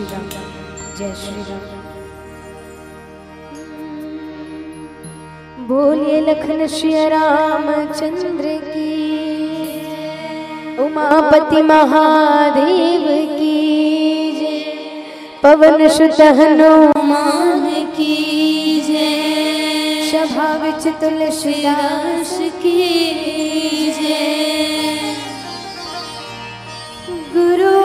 श्री राम, जय श्री राम। बोलिए लखन श्री रामचंद्र की, उमापति महादेव की जय, पवन सुत हनुमान की जय, सभा विच तुलसीदास की जय। गुरु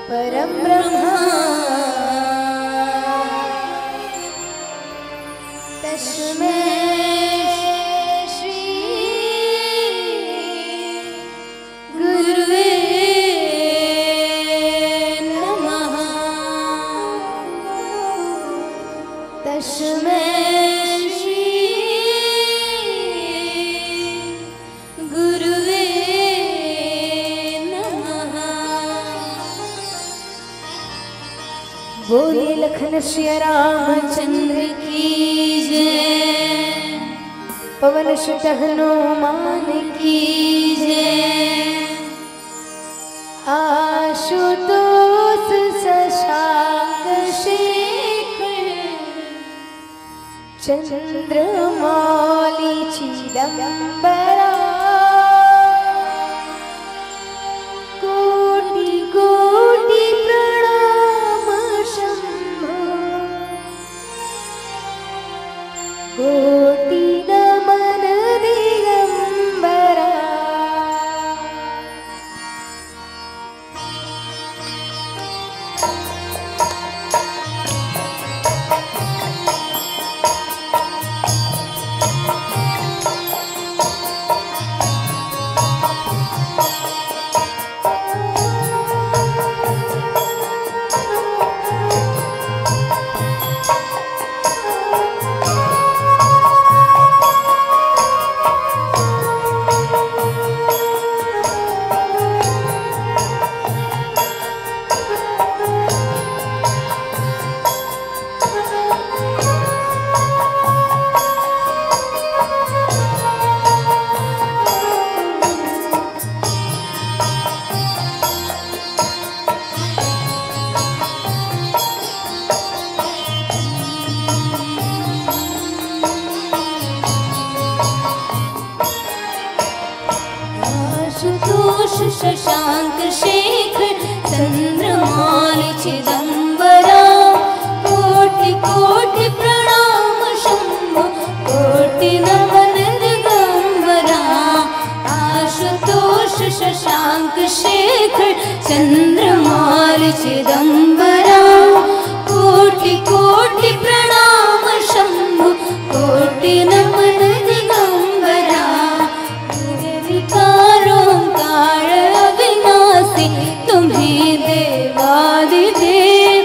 परम ब्रह्मा तस्मै श्री गुरुवे नमः। तस्मै बोले लखन श्री रामचंद्र की जय, पवन सुत हनुमान की जय। आशुतोष शशांक शेखर, चंद्रमौलि चिदंबरा, कोटि कोटि कोटि नमन दिगंबरा। शशांक शेखर, चंद्रमौलि चिदंबरा, कोटि कोटि प्रणाम शंभो, कोटि नमन दिगंबरा। आशुतोष शशांक शेखर, चंद्रमौलि चिदंबरा, कोटि कोटि प्रणाम शंभो, कोटि नमन दिगंबरा। तुम्हें देवादिदेव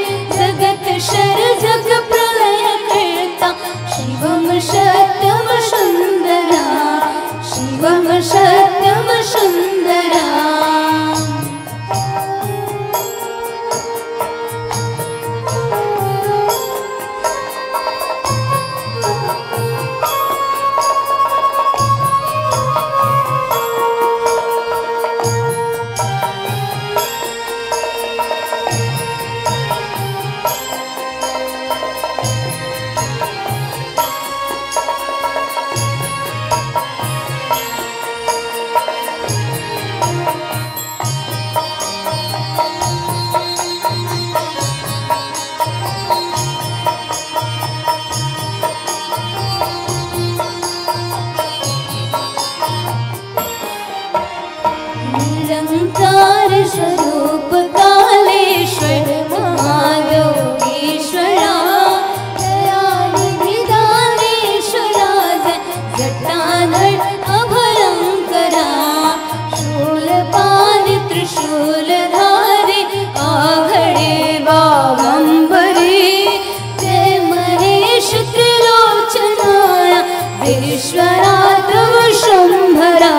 विश्वरा तव शंभरा,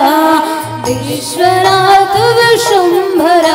विश्वरा तव शंभरा।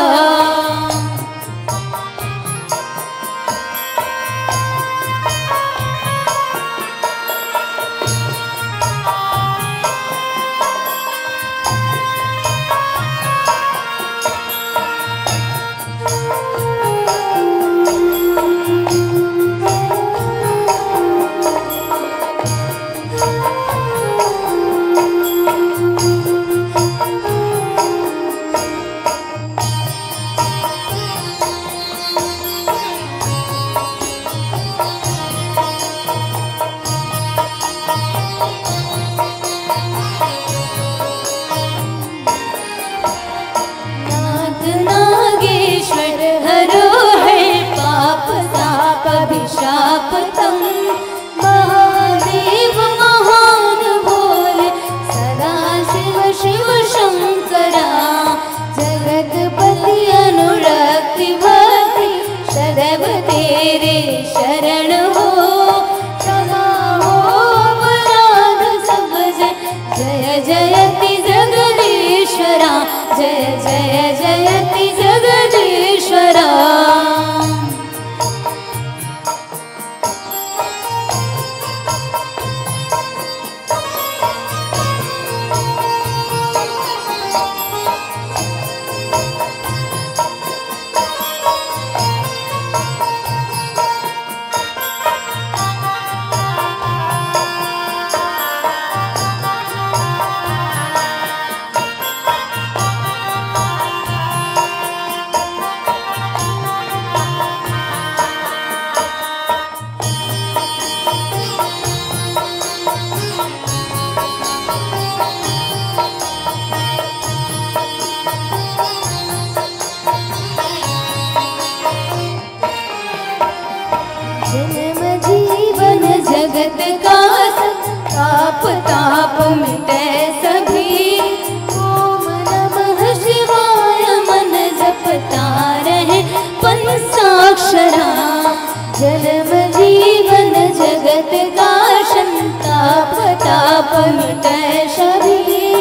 जगत का ताप ताप मिटे सभी। ओम नमः शिवाय मन जपता रहे पंचाक्षरा। जन्म जीवन जगत का संताप ताप मिटे सभी।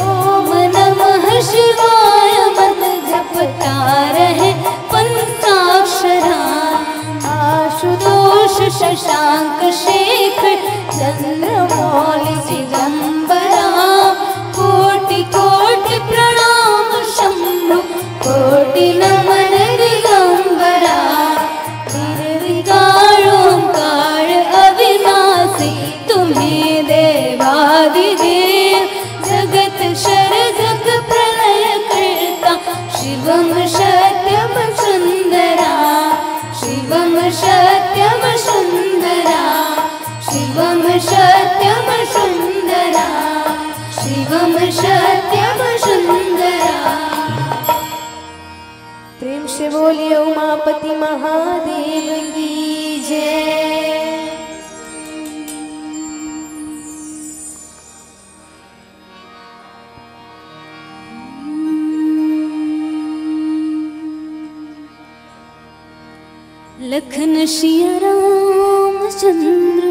ओम नमः शिवाय मन जपता रहे पंचाक्षरा। आशुतोष शशांक शेखर चंद्रमौलि दिगंबरा। कोटि कोटि प्रणाम शंभु कोटि नमन दिगंबरा। निर्विकार ओंकार अविनाशी तुम्हें देवादिदेव। जगत शरजग प्रलय करता शिवम सत्यम सुंदरा। शिवम सत्यम सुंदरा। शिवम सत्यम सुंदरा। शिवम सत्यम सुंदरा। प्रेम से बोलिए उमापति महादेव की जय। लखन सिया रामचंद्र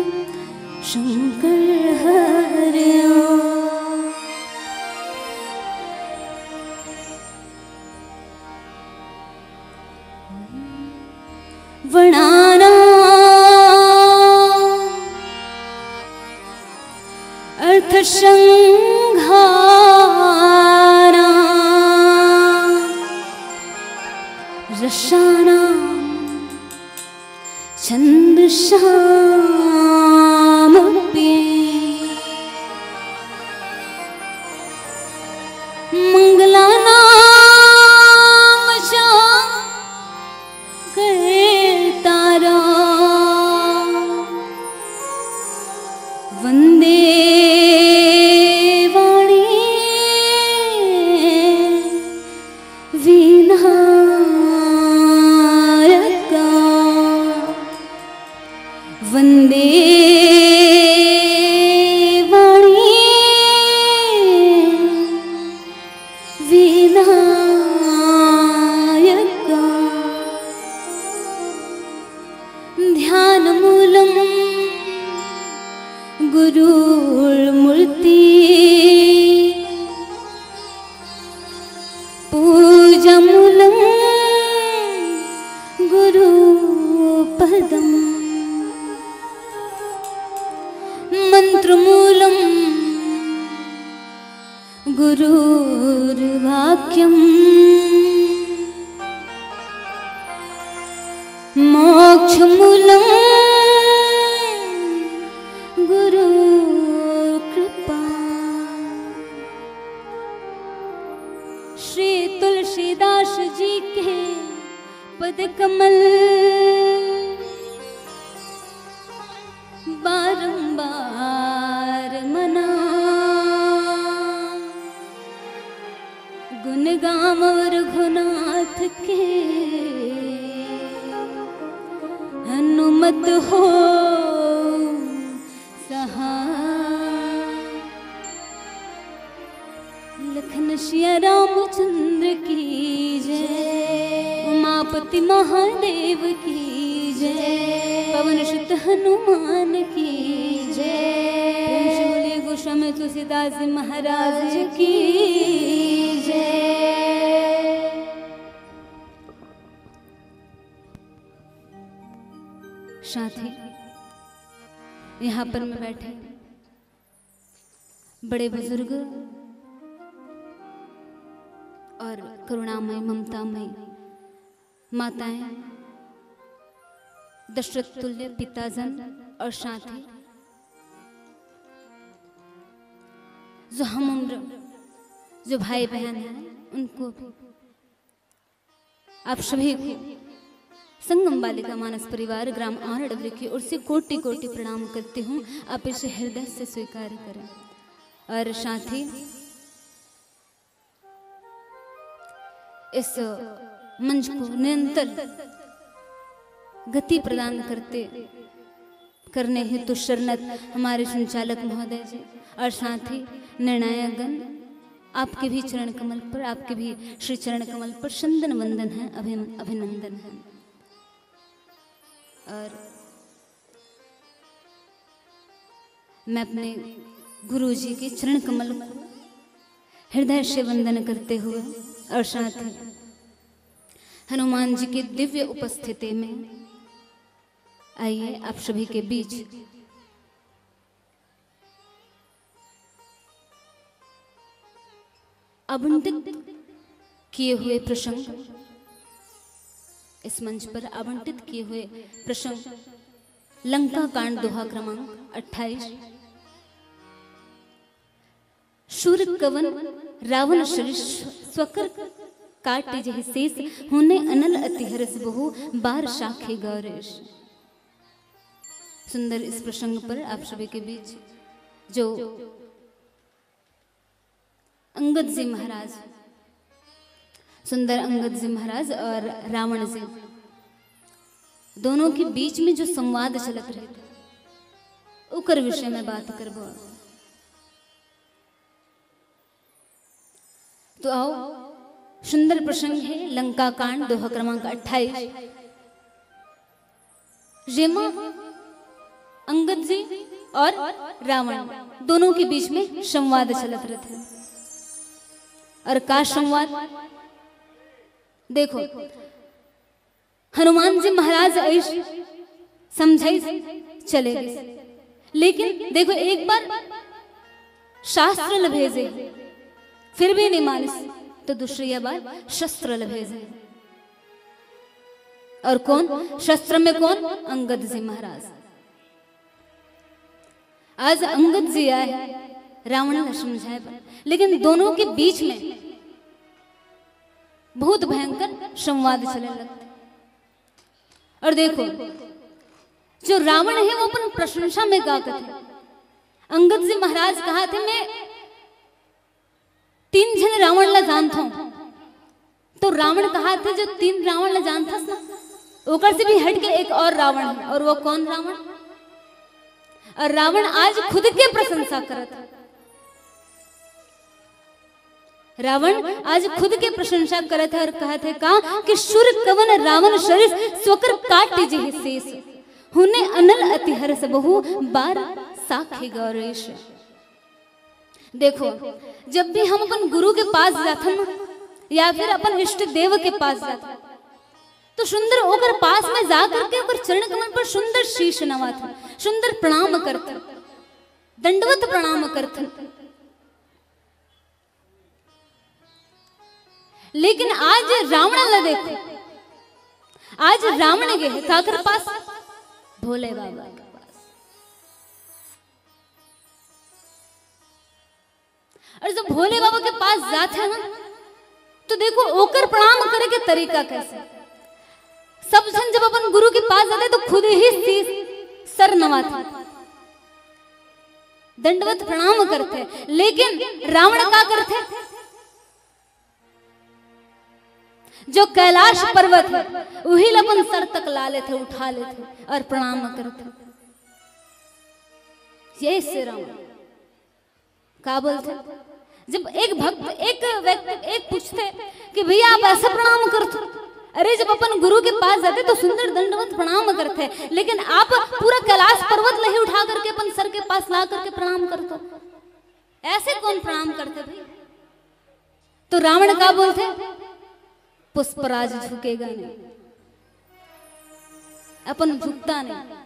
शंकर हरिया। वणाना अर्थ संघारा। रसाना छंद श्याम पे। मंगला नाम श्याम गए तारा। वंदे वाणी वीणा। वंदे वाणी विनायका। ध्यान मूलम गुरुर् मंत्रमूलम गुरुर्वाक्यम मोक्षमूलम गुरु कृपा। श्री तुलसीदास जी के पद कमल बारंबार मना, गुण गाम रघुनाथ के हनुमत हो सहाय। लखन सिया रामचंद्र की जय, उमापति महादेव की जय, पवन सुत हनुमान की जय, बोले गोस्वामी तुलसीदास जी महाराज की जय। साथी, यहाँ पर मैं बैठे बड़े बुजुर्ग और करुणामय ममतामय माताएं, दशरथ तुल्य पिताजन और साथी, जो हम उम्र जो भाई बहन हैं, उनको भी, आप सभी को संगम बालिका मानस परिवार ग्राम आरडवली की ओर से कोटि कोटि प्रणाम करती हूँ। आप इसे हृदय से स्वीकार करें। और साथी, इस मंच को निरंतर गति प्रदान करने हेतु शरणत हमारे संचालक महोदय जी और साथी निर्णायकगण, आपके भी चरण कमल पर, आपके भी श्री चरण कमल पर चंदन वंदन है, अभिनंदन है। और मैं अपने गुरु जी के चरण कमल को हृदय से वंदन करते हुए और साथ ही हनुमान जी की दिव्य उपस्थिति में आइए आप सभी के बीच आवंटित किए हुए प्रसंग, इस मंच पर आवंटित किए हुए प्रसंग लंका कांड दोहा क्रमांक 28, शूर कवन रावण सरिस स्वकर काटे जहि शेष, होने अनल अति हरस बहु बार साखे गौरेश। सुंदर इस प्रसंग पर आप सभी के बीच जो अंगद जी महाराज, सुंदर अंगद जी महाराज और रावण जी दोनों के बीच में जो संवाद चलत रहे थे, उकर विषय में बात करबो। तो आओ, सुंदर प्रसंग है लंका कांड दोहा क्रमांक 28, जेमा अंगद जी और रावण दोनों के बीच में संवाद चलत रहे थे। और का संवाद देखो, हनुमान जी महाराज ऐसे समझाई चले गए, लेकिन देखो एक बार शास्त्र ल भेजे फिर भी नहीं मानिस, तो दूसरी बार शस्त्र ल भेजे। और कौन शस्त्र में, कौन अंगद जी महाराज। आज अंगद जी आए रावण ने समझाए, लेकिन दोनों के बीच में बहुत भयंकर संवाद चलने लगते। और देखो, जो रावण है वो अपन प्रशंसा में गा थे। अंगद जी महाराज कहा थे मैं 3 जन रावण ला जानता हूं, तो रावण कहा थे जो 3 रावण ला जानता ना, ओकर से भी हट के एक और रावण है। और वो कौन रावण? और रावण आज खुद के प्रशंसा करता। रावण आज खुद के प्रशंसा करत है और कहत है का कि सुर कवन रावण सरिस स्वकर काटे जहि शेष, हुने अनल अति हरस बहु बार साखे गौरेश। देखो, जब भी हम अपन गुरु के पास जाते हैं या फिर अपन इष्ट देव के पास जाते हैं, तो सुंदर ओकर पास में जा करके ओकर चरण कमल पर सुंदर शीश नवात, सुंदर प्रणाम करते। दंडवत प्रणाम करते। लेकिन आज रावण ला देखो, आज रावण गए काकर पास, भोले बाबा के पास। और जब भोले बाबा के पास जाते हैं ना, तो देखो ओकर प्रणाम करे के तरीका कैसे। सब जन जब अपन गुरु के पास जाते तो खुद ही शीश सर नवाते, दंडवत प्रणाम करते। लेकिन रावण क्या करते, जो कैलाश पर्वत है वही अपन सर तक ला लेते, उठा लेते और प्रणाम करते। ये श्री राम क्या बोलते, जब एक भक्त एक व्यक्ति एक पूछते कि भैया आप ऐसा प्रणाम करते, अरे जब अपन गुरु के पास जाते तो सुंदर दंडवत प्रणाम करते, लेकिन आप पूरा कैलाश पर्वत नहीं उठा करके अपन सर के पास ला करके प्रणाम करते, ऐसे कौन प्रणाम करते भाई। तो रावण क्या बोलते, पुष्पराज झुकेगा नहीं, अपन झुकता नहीं।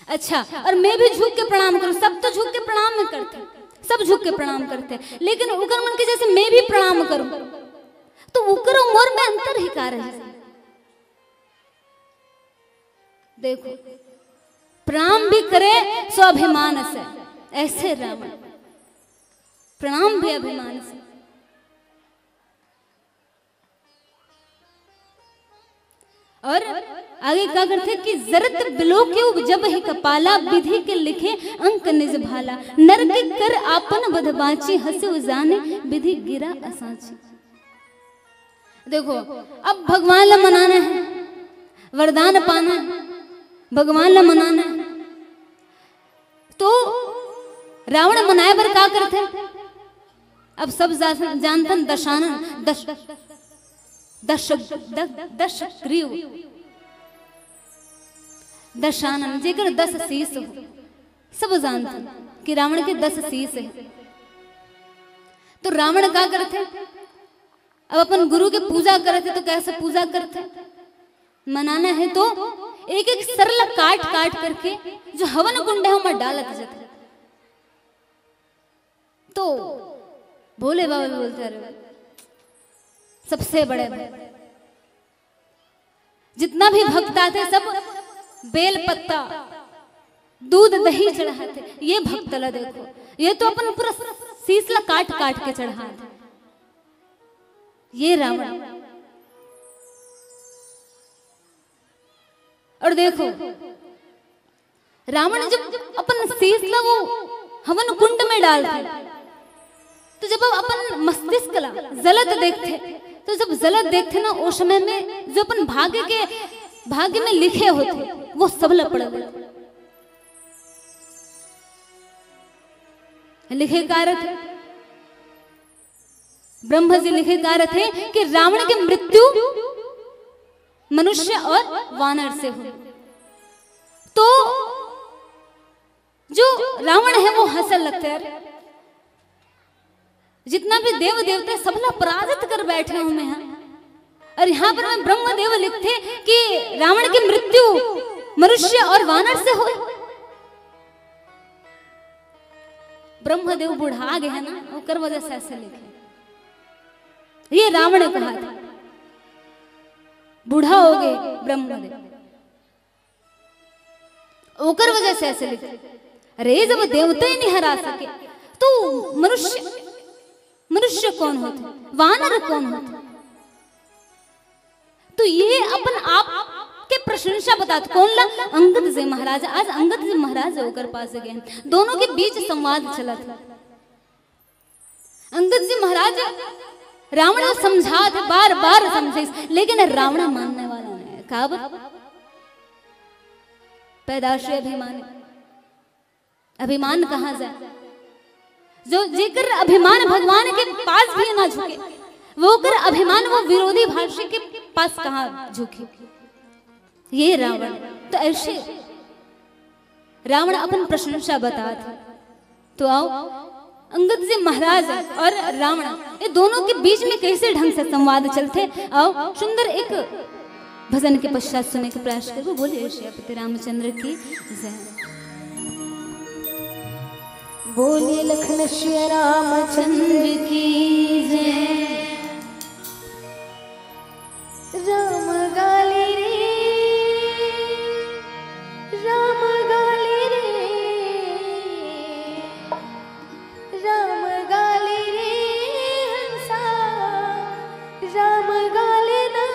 अच्छा, और मैं भी झुक के प्रणाम करूं, सब तो झुक के प्रणाम में करते, सब झुक के प्रणाम करते, लेकिन उकर मन के जैसे मैं भी प्रणाम करूं तो उकर उम्र में अंतर ही का रहे। देखो प्रणाम भी करे स्वाभिमान से, ऐसे रावण प्रणाम भी अभिमान से। और आगे क्या करते कि जरत बिलोक्यु जब ही कपाला, विधि के लिखे अंक निज भाला, नर के कर आपन बदबाची, हंसे जाने विधि गिरा असाची। देखो अब भगवान ला मनाना है, वरदान पाना है, भगवान ला मनाना है, तो रावण मनाए पर क्या करते। अब सब जानतन दशानन दशग्रीव दशानन जेकर 10 शीश हो, सब जानते कि रावण के 10 शीश है। तो रावण क्या करते, अब अपन गुरु के पूजा करते तो कैसे पूजा करते, मनाना है तो एक एक सरल काट काट करके जो हवन कुंड है वहां डालते जाते। तो भोले बाबा बोलते रहे सबसे बड़े जितना भी भक्त आते सब बेल पत्ता दूध दही चढ़ाते। ये भक्त ला देखो, ये तो अपन पूरा शीशला काट काट के चढ़ाते। ये रावण, और देखो रावण जब अपन शीशला वो हवन कुंड में डालते, तो जब अपन मस्तिष्क ला जलत देखते, तो जब जलत देखते ना उस समय में जो अपन भाग्य में लिखे होते वो सब लपड़ लिखे कारक ब्रह्म जी लिखे कारक थे कि रावण की मृत्यु मनुष्य और वानर से हुई। तो जो रावण है वो हंसने लगते हैं, जितना भी देव देवते सबला पराजित कर बैठे हूं मैं यहाँ। और यहाँ पर मैं ब्रह्मदेव लिखते कि रावण की मृत्यु मनुष्य और वानर से हुई। ब्रह्मदेव बुढ़ा गए हैं ना, ओकर वजह से ऐसे लिखे। ये रावण ने कहा था, बूढ़ा हो गए ब्रह्मदेव, ओकर वजह से ऐसे लिखे। अरे जब देवता ही नहीं हरा सके तो मनुष्य कौन होते, वानर कौन होते। तो ये अपन आप के प्रशंसा बताते। कौन ला? अंगद जी महाराज। आज अंगद जी महाराज होकर पास गए, दोनों के बीच संवाद चला था। अंगद जी महाराज रावण को समझा थे, बार बार समझे, लेकिन रावण मानने वाला नहीं। कहा पैदाशी अभिमान, अभिमान कहाँ जाए? जो जेकर अभिमान भगवान के पास भी ना झुके, वो कर अभिमान वो विरोधी भाषा के पास कहाँ झुके। ये रावण तो ऐसे रावण अपन प्रशंसा बताते। तो आओ अंगद जी महाराज और रावण ये दोनों के बीच में कैसे ढंग से संवाद चलते। आओ सुंदर एक भजन के पश्चात सुनने का प्रयास करो। बोलिए श्री रामचंद्र की जय। बोले लखन श्री रामचंद्र की जय। राम गाले रे, राम गाले रे, राम गाले रे हंसा, राम गाले ना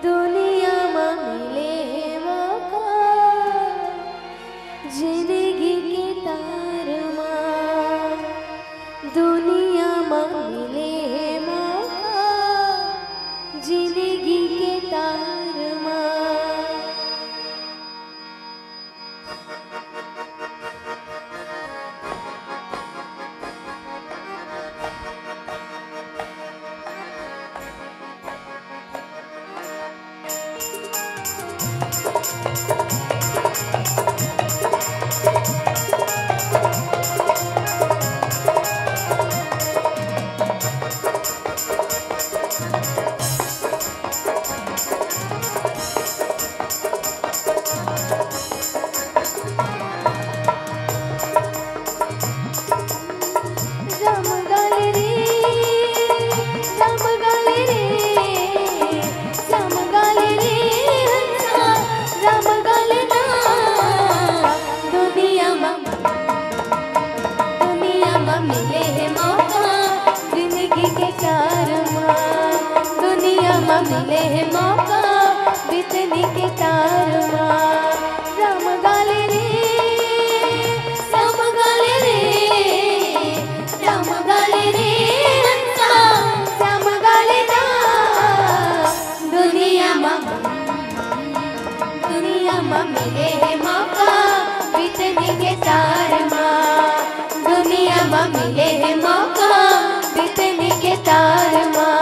दुनिया में मिले मौका, जिंदगी के तार मां दुनिया में मिले मौका, जिंदगी के तार मां। मिले है मौका बीतने के तार मां। राम गाले रे, राम गाले रे, राम गाले रे हंसा, राम गाले ना दुनिया में मिले है मौका बीतने के तार मां। दुनिया में मिले है मौका बीतने के तार मां।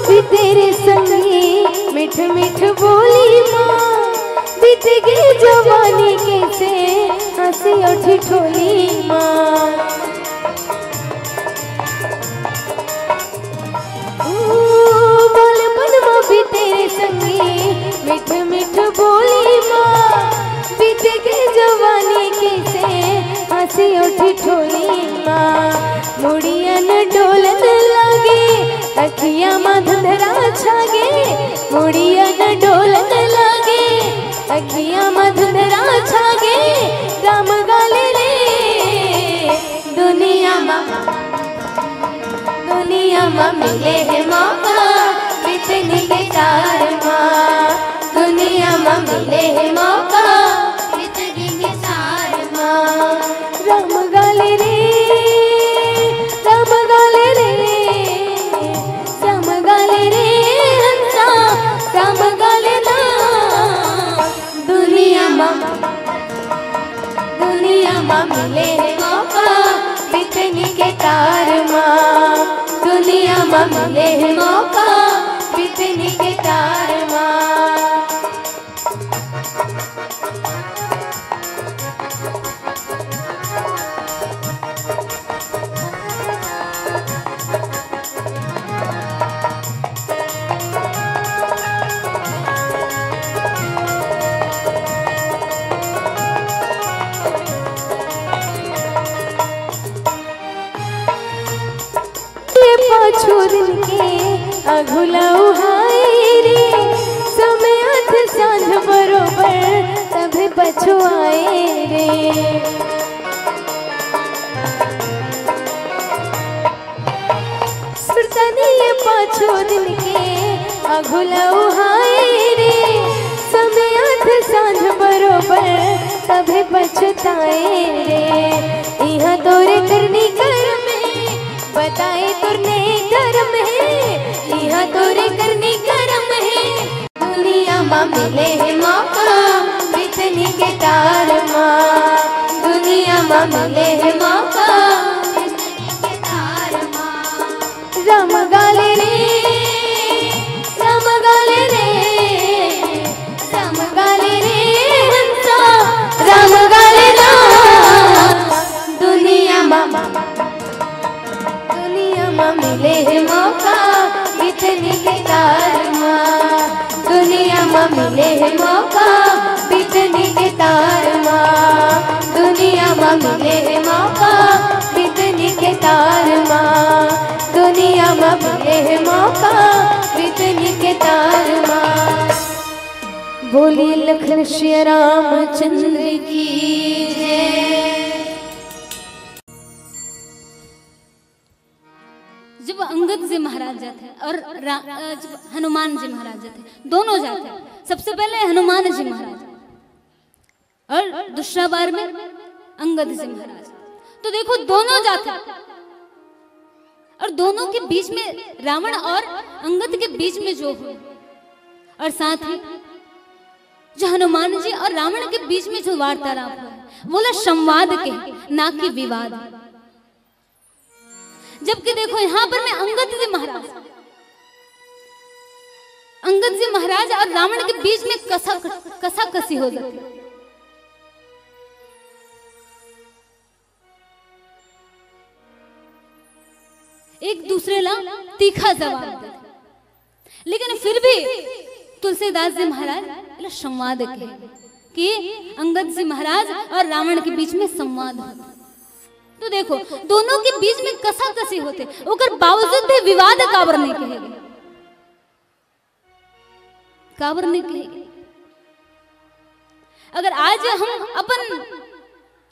भी तेरे संगी मिठ मिठ बोली माँ, बीत गई जवानी कैसे हंसी और ठिठोली माँ। बालपन में भी तेरे संगी मिठ मिठ बोली माँ, बीत गई जवानी कैसे हंसी और ठिठोली माँ। मुड़िया न डोलन लागे अखियां में धुंधरा छागे, मुड़िया न डोलन लागे अखियां में धुंधरा छागे। राम गाले रे दुनिया में मिले है मौका बीतने के तार मां। दुनिया में मिले है मौका बीतने के तार मां। राम गाले रे, राम गाले रे, राम गाले रे हंसा, राम गाले ना दुनिया में मिले है मौका बीतने के तार मां। दुनिया में मिले है मौका बीतने के तार मां। पाछो दिन के अघुलाऊ हाय रे, समय आठ सांझ बरोबर तभी पछो आए रे। सुरतानी ये पाछो दिन के अघुलाऊ हाय रे, समय आठ सांझ बरोबर तभी पछताए रे। यहाँ तोरे करनी कर में बताए तुरने धर्म है, यहाँ तोरे करनी करम है। दुनिया में मिले है मौका बीतने बितनी के तार माँ दुनिया में मिले है मौका राम गाले रे राम गाले रे राम गाले रे हंसा राम गाले राम दुनिया में मिले है मौका बितनी के तार माँ दुनिया में मिले है मौका बितनी के तार माँ दुनिया में मिले है मौका बितनी के तार माँ दुनिया में मिले है मौका बितनी के तार माँ। बोली लखन श्री रामचंद्र की जय। जब अंगद जी महाराज जाते हैं और जब हनुमान जी महाराज जाते हैं, दोनों जाते हैं। सबसे पहले हनुमान जी महाराज और दूसरा बार में अंगद जी महाराज। तो देखो दोनों जाते हैं और दोनों के बीच में रावण और अंगद के बीच में जो हुए और साथ ही जो हनुमान जी और रावण के बीच में जो वार्तालाप हुआ बोला संवाद के ना कि विवाद। जबकि देखो यहां पर मैं अंगद जी महाराज और रावण के बीच में कसा कसी हो जाती है। एक दूसरे ला तीखा जवाब देते, लेकिन फिर भी तुलसीदास जी महाराज संवाद के कि अंगद जी महाराज और रावण के बीच में संवाद होता। तो देखो दोनों के बीच में कसा कसी होते ओकर बावजूद भी विवाद काबर नहीं कहेगे, काबर नहीं कहेगे। अगर आज हम अपन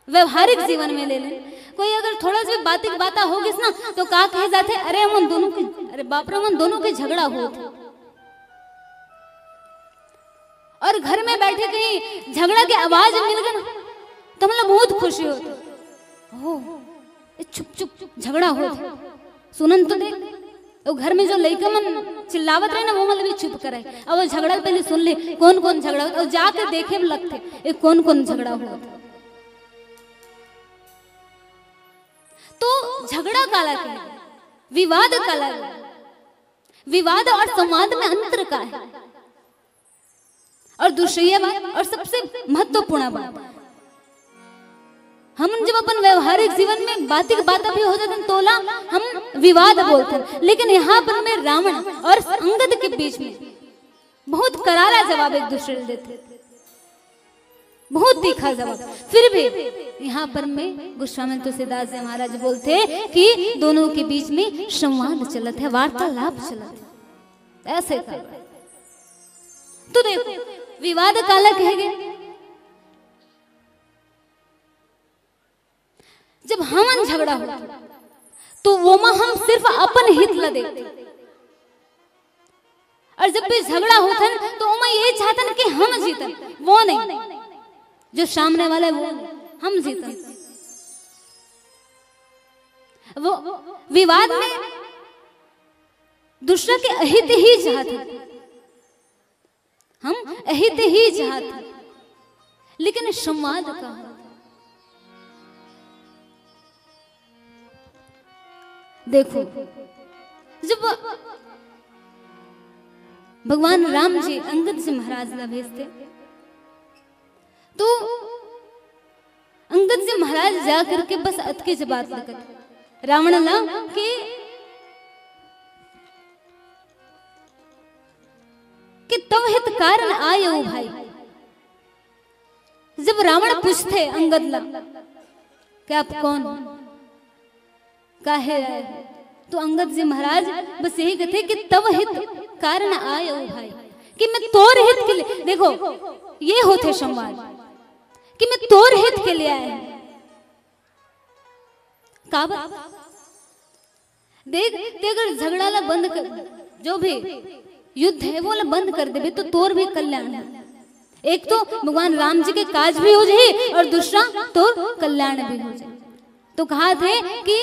व्यवहारिक जीवन में ले लें, कोई अगर थोड़ा सा बात होगी ना तो का कहे जाते अरे हम दोनों के अरे बाप रे हम दोनों के झगड़ा हुआ था। और घर में बैठे कहीं झगड़ा की आवाज मिल गई ना तो मतलब बहुत खुशी होती। चुप चुप झगड़ा हो सुनन तो देख वो घर में जो लड़का मन चिल्लावत रहे ना वो मतलब चुप कराए। अब वो झगड़ा पहले सुन ले कौन कौन झगड़ा और जाकर देखे में लगते ये कौन कौन झगड़ा हुआ था। तो झगड़ा काला क्या है, विवाद काला है। विवाद और संवाद में अंतर का है। और दूसरी बात और सबसे महत्वपूर्ण बात, हम जब अपन व्यवहारिक जीवन में बात भी हो जाते तोला हम विवाद बोलते हैं, लेकिन यहाँ पर में रावण और अंगद के बीच में बहुत करारा जवाब एक दूसरे को देते, बहुत तीखा जवाब। फिर भी यहाँ पर में गोस्वामी तुलसीदास जी महाराज बोलते कि दोनों के बीच में संवाद चलत है, वार्तालाप चलत है, ऐसे का। तो देखो विवाद काला कहेंगे जब हमन झगड़ा हो तो वो में हम सिर्फ अपन हित ला देखते, और जब भी झगड़ा होता है तो वो में ये चाहते कि हम जीतन, वो नहीं जो सामने वाला है वो हम जीतन। वो विवाद में दूसरा के अहित ही चाहते, हम अहित ही चाहते, लेकिन संवाद का देखो जब भगवान राम जी अंगद जी महाराज ला भेजते तो अंगद जी महाराज जा करके बस अतके से बात लगत रावण ला कि तब हित कारण आए हो भाई। जब रावण पूछते अंगद ला कि आप कौन काहे आए, तो अंगद जी महाराज बस यही कहते कि तब हित कारण आए हो भाई, कि मैं तोर हित के लिए, देखो ये होते संवाद कि मैं तोर हित के लिए आया हूं। काबा देख अगर झगड़ा ला बंद कर, जो भी युद्ध है वो ला बंद कर देवे तो तोर भी कल्याण है। एक तो भगवान राम जी के काज भी हो जाए और दूसरा तोर कल्याण भी हो जाए। तो कहा थे कि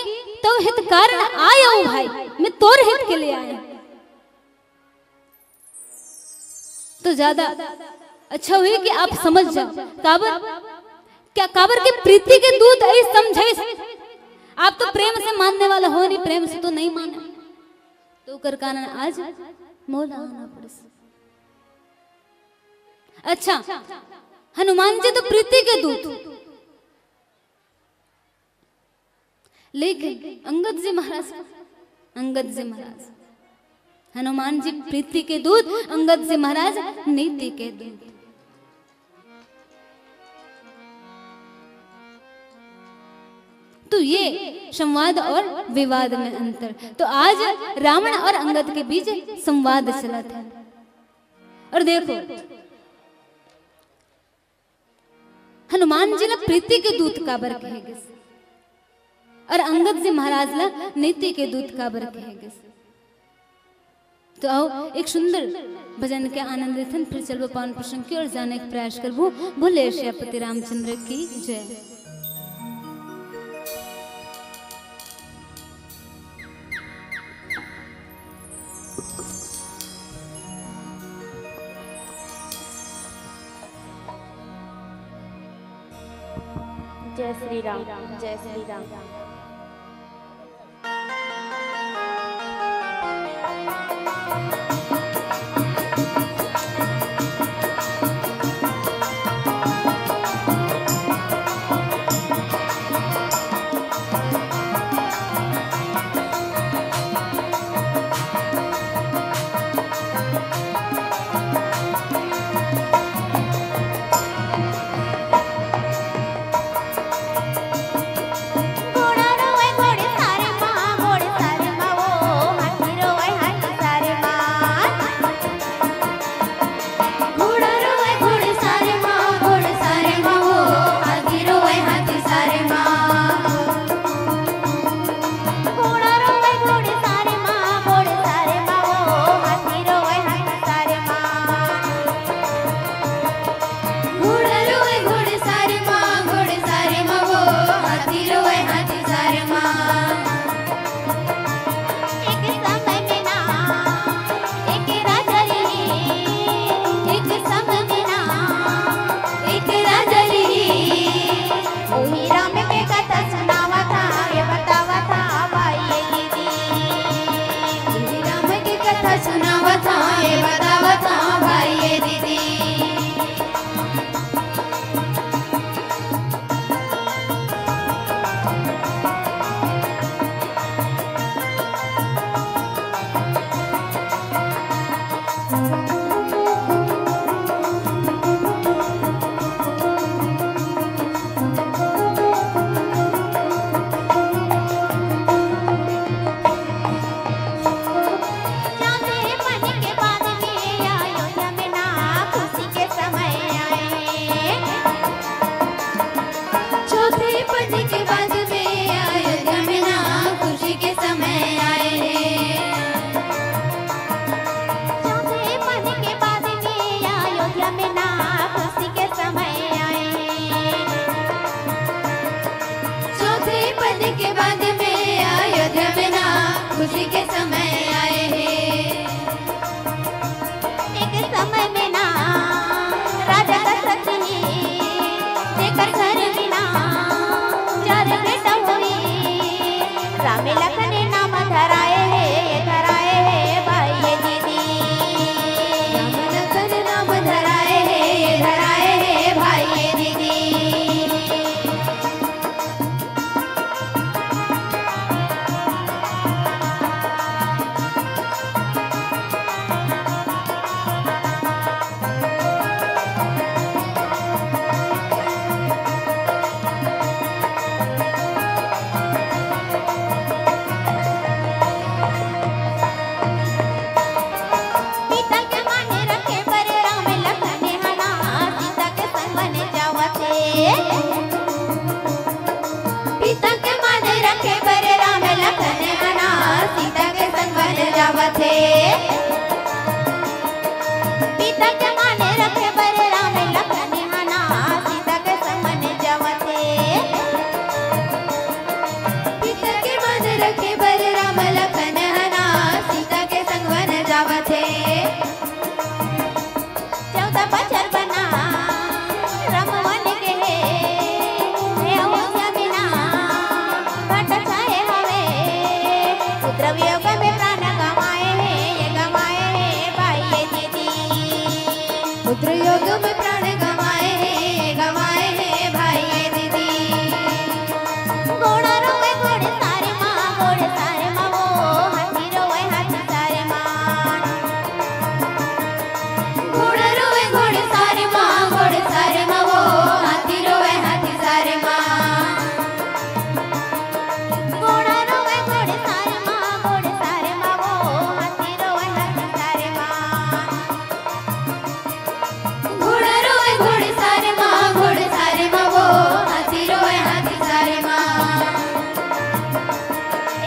तब हित कारण आया हूं भाई, मैं तोर हित के लिए आया। तो ज्यादा अच्छा हुई कि आप समझ जाओ काबर क्या काबर के प्रीति के दूत ऐ समझे। आप तो प्रेम से मानने वाला हो नहीं, प्रेम से तो नहीं माने, तो कर कारण आज मोल आना पड़े। अच्छा हनुमान जी तो प्रीति के दूत, लेकिन अंगद जी महाराज हनुमान जी प्रीति के दूत, अंगद जी महाराज नीति के दूत। तो ये संवाद और विवाद में अंतर। तो आज रावण और अंगद के बीच संवाद चला था। और देखो हनुमान जी ने प्रीति के दूत काबर कहेगे और अंगद जी महाराज ला नीति के दूत काबर कहेगे। तो आओ एक सुंदर भजन के आनंद लेथन, फिर चलबो पावन प्रसंग की और जाने का प्रयास करबो। बोले श्रीपति रामचंद्र की जय। जय श्री राम, जय श्री राम। गुणा पुत्र योग में प्राण गवाए हैं भाई ये दीदी। घोड़ा रोए घोड़े सारे माँ वो हाथी रोए हाथी सारे माँ। घोड़ा रोए घोड़े सारे माँ वो हाथी रोए हाथी सारे माँ। घोड़ा रोए घोड़े सारे माँ वो हाथी रोए हाथी सारे माँ। घोड़ा रोए घोड़े सारे माँ वो हाथी रोए हाथी सारे माँ।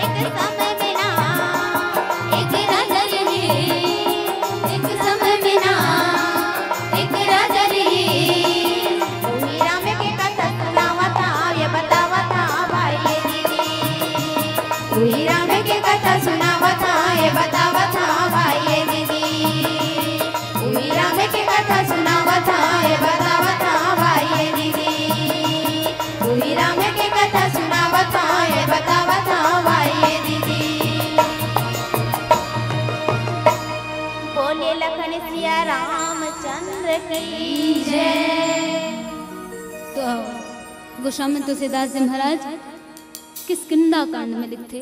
एक समय में ना एक राजा रही, एक समय में ना एक राजा रही। वही राम के कथा सुनावा था ये बतावा था भाई ये दीदी। वही राम के कथा सुनावा था ये बतावा था भाई ये दीदी। वही राम के कथा सुनावा था ये बतावा था भाई ये दीदी। वही राम के कथा सुनावा था ये बतावा था भाई ये दीदी। बोले लखन सिया रामचंद्र की जय। तो गोस्वामी तुलसीदास जी महाराज किष्किंधा कांड में लिखते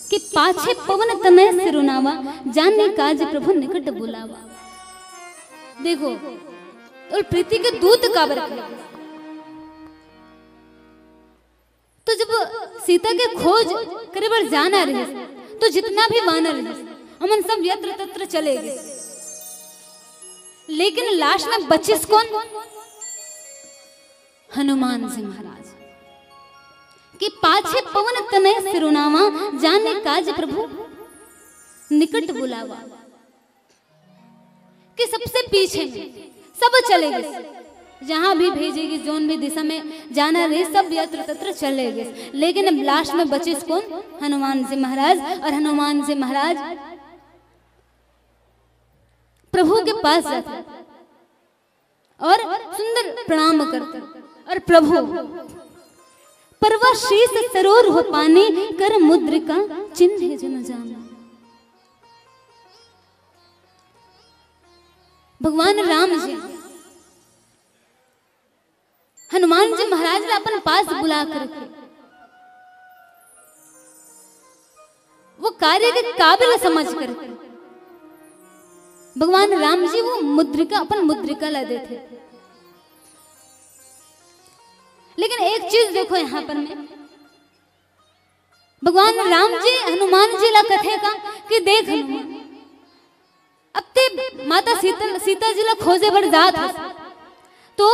कि पाछे पवन तनय सिरुनावा जाने काज प्रभु निकट बुलावा। देखो और प्रीति के दूत काबर थे। तो जब सीता के खोज करे बार जाना रहे तो जितना भी वानर रहे अमन सब यत्र तत्र चले गए, लेकिन लास्ट में बचिस कौन? हनुमान जी महाराज कि पाछे पवन तनय सिरुनावा जाने काज प्रभु निकट बुलावा। कि सबसे पीछे में सब चले गए, जहां भी भेजेगी जोन भी दिशा में जाना रहे सब यत्र तत्र चले गए, लेकिन अब लास्ट में बचे कौन? हनुमान जी महाराज। और हनुमान जी महाराज प्रभु के पास जाते और सुंदर प्रणाम करते और प्रभु परवा शीस सरोर हो पानी कर मुद्रिका चिन्ह जन जाना। भगवान राम जी हनुमान जी महाराज ने अपन पास बुला करके वो कार्य के काबिल समझ करके भगवान राम जी वो मुद्रिका अपन मुद्रिका ला देते। लेकिन एक चीज देखो यहाँ पर में भगवान राम जी हनुमान जी ला कथे का कि देख हनुमान अब ते माता सीता जी ला खोजे बढ़ जात है, तो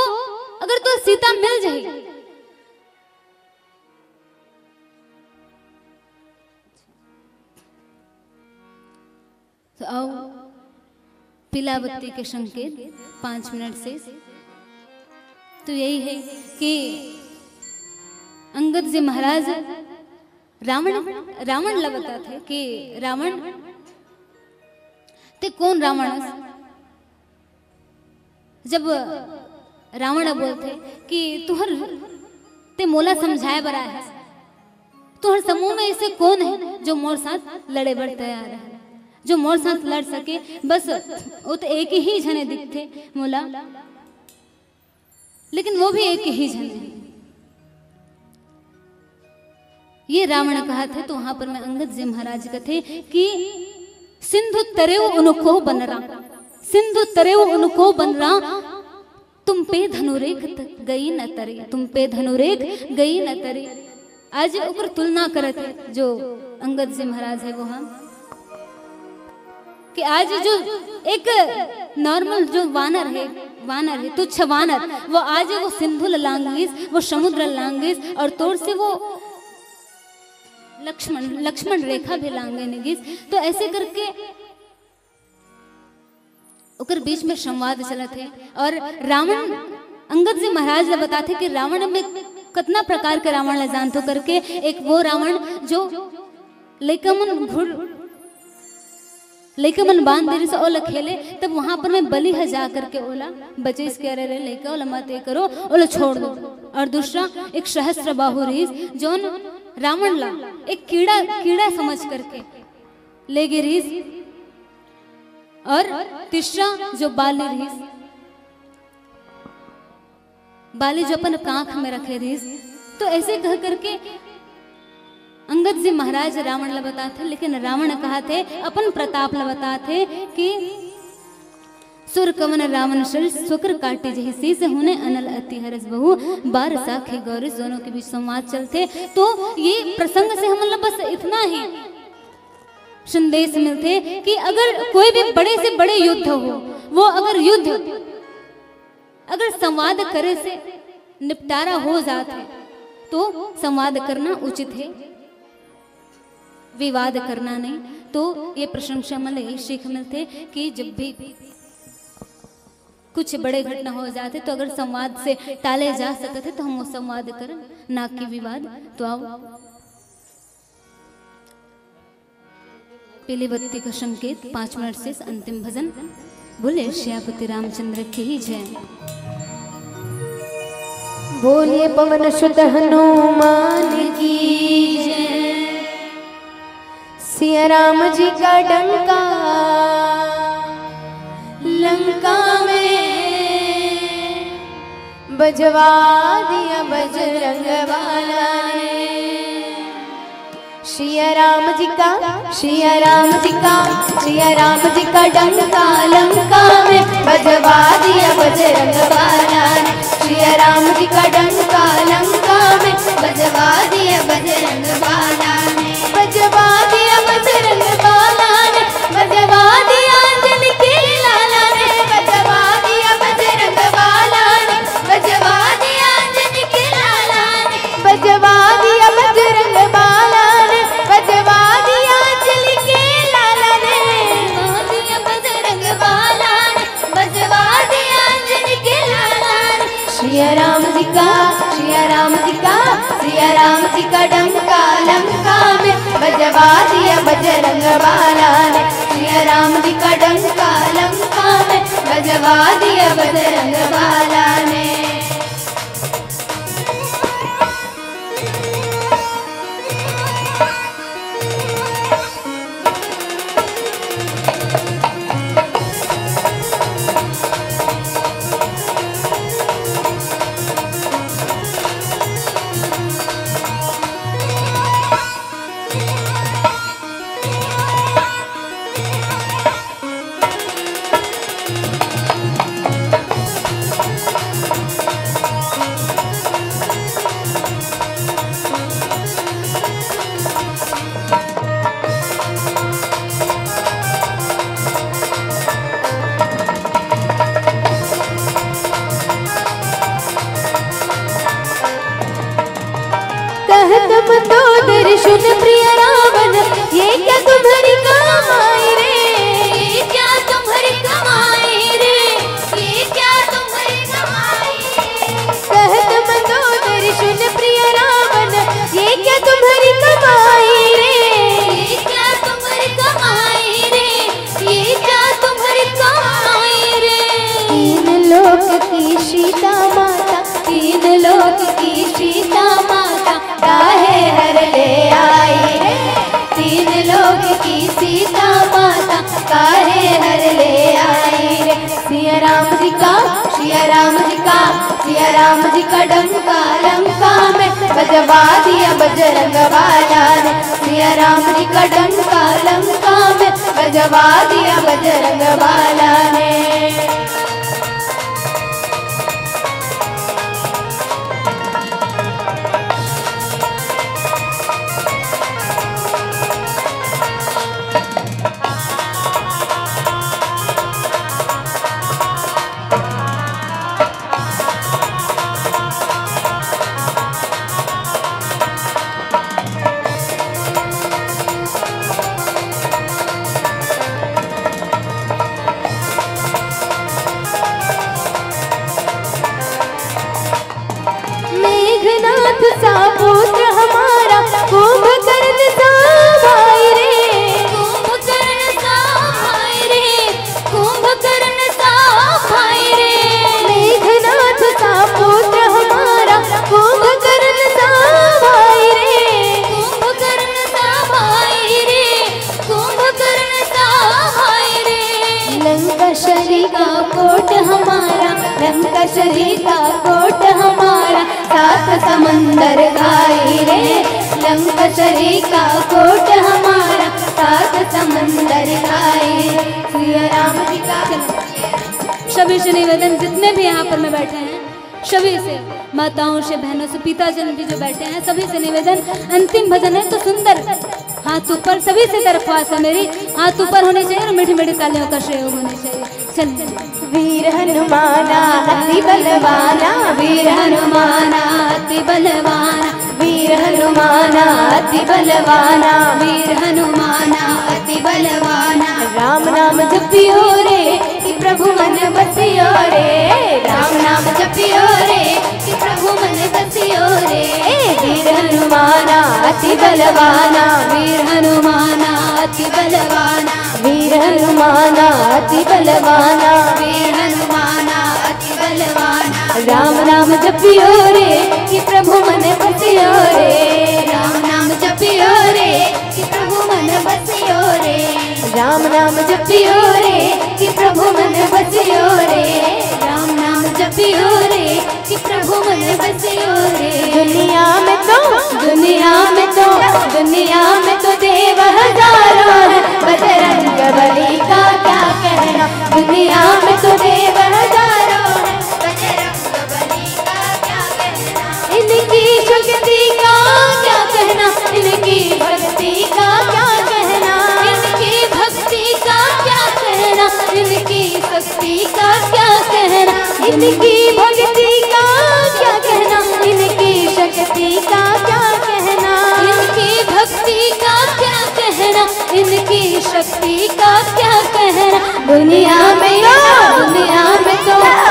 अगर तो सीता मिल जाएगी तो आओ पीला बत्ती के संकेत 5 मिनट से तो यही है कि अंगद जी महाराज रावण लगता थे कि रावण ते कौन रावण? जब रावण बोलते कि तुहर ते मोला समझाए बरा है, तुहर समूह में ऐसे कौन है जो मोर साथ लड़े बढ़ तैयार है, जो मोर साथ लड़ सके? बस वो तो एक ही जने दिखते मोला, लेकिन वो भी एक ही जने। ये रावण कहा थे। तो वहां पर मैं अंगद जी महाराज कथे कि सिंधु तरेव उनको बनरा, सिंधु तरेव उनको बनरा, तुम पे धनुरेख गई न तरे, तुम पे धनुरेख गई न तरे। आज ऊपर तुलना करत है जो अंगद जी महाराज है वो हम कि आज जो एक नॉर्मल जो वानर है तुच्छ वानर, वो आज वो सिंधु लांगीस, वो समुद्र लांगीस और तोड़ से वो लक्ष्मण रेखा भी लांगे निगिस। तो ऐसे करके उकर बीच में संवाद चला थे। और रावण अंगद जी महाराज ने बताते कि रावण में कितना प्रकार के रावण ले जानतो करके एक वो रावण जो लेकमन बांध देरी से ओला खेले, तब वहां पर मैं बलि है जा करके ओला बचे इसके रे लेके ओला मत करो ओला छोड़ दो। और दूसरा एक सहस्त्र बाहु रीस जोन रावण ला एक कीड़ा समझ करके ले गए रीस। और तीसरा जो बाली रीस बाली जो अपन कांख में रखे थे। तो ऐसे कह करके अंगद जी महाराज रावण ला बता थे, लेकिन रावण कहा थे अपन प्रताप ला बता थे कि सुर कवन रावण शर स्वकर काटे जही शीस होने अनल अति हरस बहु बार साखे गौरी दोनों के बीच संवाद चलते। तो ये प्रसंग से हम बस इतना ही संदेश मिलते कि अगर कोई भी बड़े से बड़े युद्ध हो, वो अगर युद्ध अगर संवाद करे से निपटारा हो जाते तो संवाद करना उचित है, विवाद करना नहीं। तो ये प्रशंसा में सीख मिलते कि जब भी कुछ बड़े घटना हो जाते तो अगर संवाद से टाले जा सकते तो हम वो संवाद करें, ना कि विवाद। तो आओ पीली बत्ती का संकेत 5 मिनट से अंतिम भजन। बोले श्यापति रामचंद्र की जय। बोलिए पवन सुत हनुमान की जय। सिया राम जी का डंका लंका में बजवा दिया बजरंग वाला ने। सिया राम जी का सिया राम जी का सिया राम जी का डंका लंका में बजवा दिया बजरंग वाला ने। सिया राम जी का डंका लंका में बजवा दिया बजरंग वाला ने। बजवा दिया बजरंग वाला ने, बजवा दिया अंजलि के लाला ने। बजवा दिया बजरंग वाला ने, बजवा दिया अंजलि के लाला ने। बजवा दिया बजरंग वाला ने, बजवा दिया अंजलि के लाला ने। बजरंग वाला ने, बजवा दिया अंजलि के लाला ने। सिया राम जी का सिया राम जी का सिया राम जी का डंका लंका में बजवा दिया बजरंग वाला ने। सिया राम जी का डंका लंका में बजवा दिया बजरंग वाला ने। सुन प्रिय रावण ये क्या तुम्हारी कमाई रे। ये क्या तुम्हारी कमाई रे। ये क्या तुम्हारी कमाई रे। कहत मंदोदर सुन प्रिय रावण ये क्या तुम्हारी कमाई रे। ये क्या तुम्हारी कमाई रे। ये क्या तुम्हारी कमाई रे। तीन लोक की सीता माता, तीन लोक की सीता माता काहे हर ले आई रे। तीन लोक की सीता माता काहे हर ले आई रे। सिया राम जी का सिया राम जी का सिया राम जी का डंका लंका में बजवा दिया बजरंग वाला ने। सिया राम जी का डंका लंका में बजवा दिया बजरंग वाला ने। मेघनाथ सा पुत्र हमारा कुंभकर्ण सा भाई रे। कुंभकर्ण सा भाई रे। कुंभकर्ण सा भाई रे। मेघनाथ सा पुत्र हमारा कुंभकर्ण सा भाई रे। कुंभकर्ण सा भाई रे। कुंभकर्ण सा भाई रे। लंका शरी का कोट हमारा, लंका शरी का कोट हमारा समंदर घाई रे, लंकसरी का कोट हमारा सात समंदर घाई। सिया राम जी का सभी से निवेदन, जितने भी यहाँ पर में बैठे हैं सभी से, माताओं से, बहनों से, पिताजन भी जो बैठे हैं सभी से निवेदन, अंतिम भजन है तो सुंदर हाथ ऊपर, सभी से दरख्वास्त है मेरी, हाथ ऊपर होने चाहिए और मीठी मीठी तालियों का सहयोग होना चाहिए। चलिए। वीर हनुमाना अति बलवाना, वीर हनुमाना अति बलवाना, वीर हनुमाना अति बलवाना, वीर हनुमाना अति बलवाना। राम नाम जपियो रे कि प्रभु मन बसियो रे, राम नाम जपियो रे कि प्रभु मन बसियो रे। वीर हनुमाना अति बलवाना, वीर हनुमाना अति बलवाना, वीर हनुमाना अति बलवाना, वीर हनुमाना अति बलवाना। राम नाम जपियो रे कि प्रभु मन बसियो रे, राम नाम जपियो रे कि प्रभु मन बसियो रे, राम नाम जपियो रे कि प्रभु मन बसियो रे, राम नाम जपियो रे कि प्रभु मन बसियो रे। दुनिया में तो दुनिया में तो दुनिया में तो देव हजारों है, बजरंग बली का क्या कहना। दुनिया में तो देव हजारों है, बजरंग बली का क्या कहना। इनकी शक्ति का क्या कहना, इनकी भक्ति का क्या कहना, इनकी भक्ति का क्या कहना, इनकी शक्ति का क्या कहना, इनकी भक्ति का क्या कहना, इनकी शक्ति का क्या कहना, इनकी भक्ति का क्या कहना, इनकी शक्ति का क्या कहना। दुनिया में तो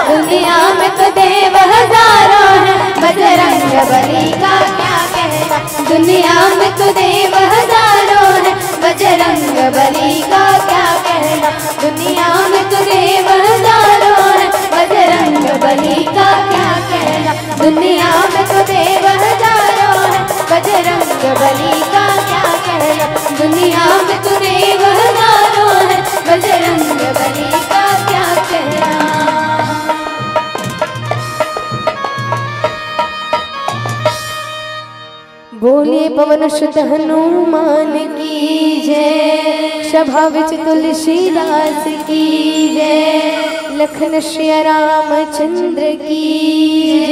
दुनिया में तो देव हजारों है, बजरंग बली का क्या कहना। दुनिया में तो देव हजारों है, बजरंग बली का क्या कहना। दुनिया में तो देव हजारों है, बजरंग बली का क्या कहना। दुनिया में तो देव हजारों है, बजरंग बली का क्या कहना। दुनिया में तो देव हजारों है, बजरंग बली का क्या कहना। बोले पवन सुत हनुमान की जय, सभा विच तुलसीदास की जय, लखन श्री रामचंद्र की जय।